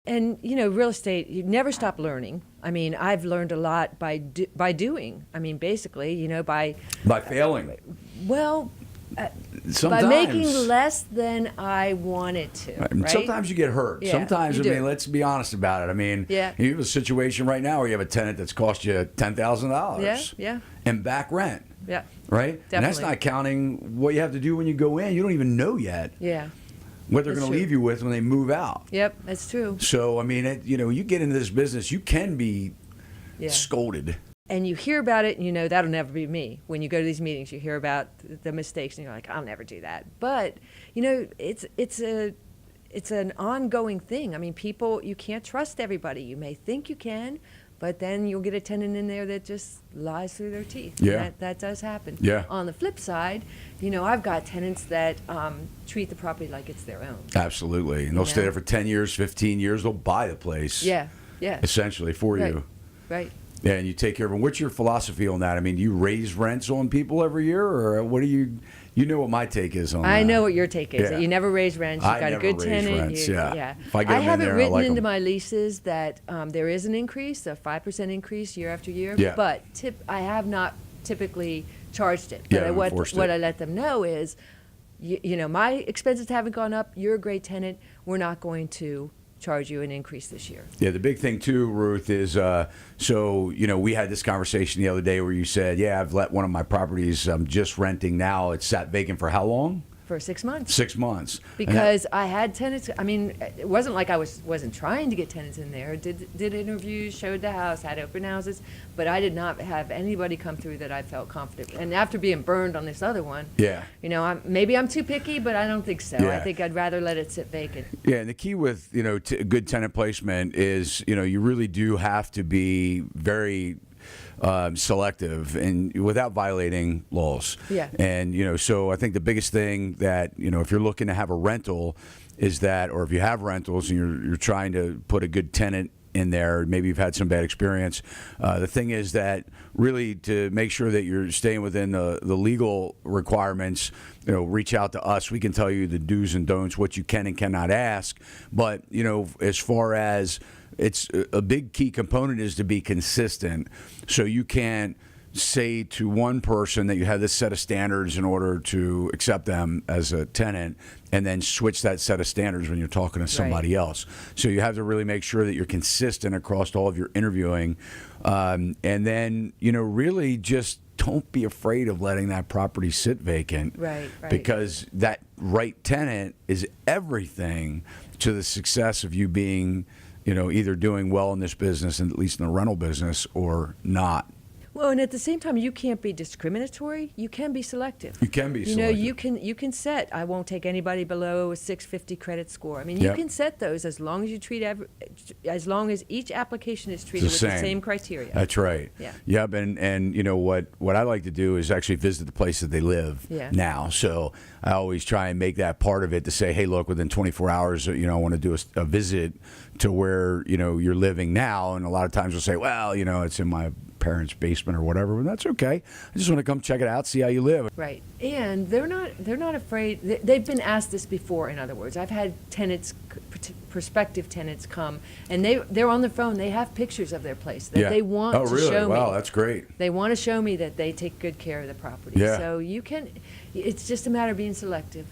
And, you know, real estate, you never stop learning. I mean, I've learned a lot by doing. I mean, basically, you know, by failing. Well, Sometimes. by making less than I wanted to. Right? Sometimes you get hurt. Yeah, Sometimes, you I do. mean, let's be honest about it. I mean, Yeah. you have a situation right now where you have a tenant that's cost you $10,000. Yeah. And back rent. Yeah. Right? And that's Definitely. not counting what you have to do when you go in. You don't even know yet Yeah. what they're That's going to true. leave you with when they move out. Yep, that's true. So, I mean, you know, you get into this business, you can be Yeah. scolded. And you hear about it, and you know that'll never be me. When you go to these meetings, you hear about the mistakes, and you're like, I'll never do that. But you know, it's an ongoing thing. I mean, people, you can't trust everybody. You may think you can, but then you'll get a tenant in there that just lies through their teeth. Yeah. That does happen. Yeah. On the flip side, you know, I've got tenants that treat the property like it's their own. Absolutely. And they'll stay Yeah. there for 10 years, 15 years. They'll buy the place. Yeah. Essentially for Right. you. Right. Yeah, and you take care of them. What's your philosophy on that? I mean, do you raise rents on people every year, or what do you know what my take is on that? I know what your take is. Yeah. That you never raise rents. You've I got a never good raise tenant. rents, yeah. If I I get 'em in have there, it I written like into 'em. my leases that there is an increase, a 5% increase year after year. Yeah. But I have not typically charged it. Yeah, But haven't enforced what it. I let them know is, you know, my expenses haven't gone up. You're a great tenant. We're not going to charge you an increase this year. Yeah, the big thing too, Ruth, is so you know we had this conversation the other day where you said, "Yeah, I've let one of my properties. I'm just renting now. It's sat vacant for how long? For 6 months. 6 months. And that- Because I had tenants. I mean, it wasn't like I wasn't trying to get tenants in there. Did interviews, showed the house, had open houses, but I did not have anybody come through that I felt confident. And after being burned on this other one, Yeah. you know, maybe I'm too picky, but I don't think so. Yeah. I think I'd rather let it sit vacant. Yeah, and the key with good tenant placement is you really do have to be very selective and without violating laws. Yeah. And so I think the biggest thing that if you're looking to have a rental is that, or if you have rentals and you're trying to put a good tenant in there, maybe you've had some bad experience. The thing is that really to make sure that you're staying within the legal requirements, reach out to us. We can tell you the do's and don'ts, what you can and cannot ask. But, as far as it's a big key component is to be consistent. So you can't say to one person that you have this set of standards in order to accept them as a tenant and then switch that set of standards when you're talking to somebody else. So you have to really make sure that you're consistent across all of your interviewing. And then, really just don't be afraid of letting that property sit vacant. Right. Because that right tenant is everything to the success of you being, either doing well in this business, and at least in the rental business, or not. Well, and at the same time, you can't be discriminatory. You can be selective. You can be selective. You can set. I won't take anybody below a 650 credit score. I mean, you can set those as long as you treat as long as each application is treated with the same criteria. That's right. Yeah. Yep. And what I like to do is actually visit the place that they live now. So I always try and make that part of it to say, hey, look, within 24 hours, I want to do a visit to where you're living now. And a lot of times we'll say, well, it's in my parents' basement or whatever, but that's okay. I just want to come check it out, see how you live. Right, and they're not afraid. They've been asked this before. In other words, I've had tenants, prospective tenants, come, and they're on the phone. They have pictures of their place that they want to show me. Wow, that's great. They want to show me that they take good care of the property. Yeah. So it's just a matter of being selective.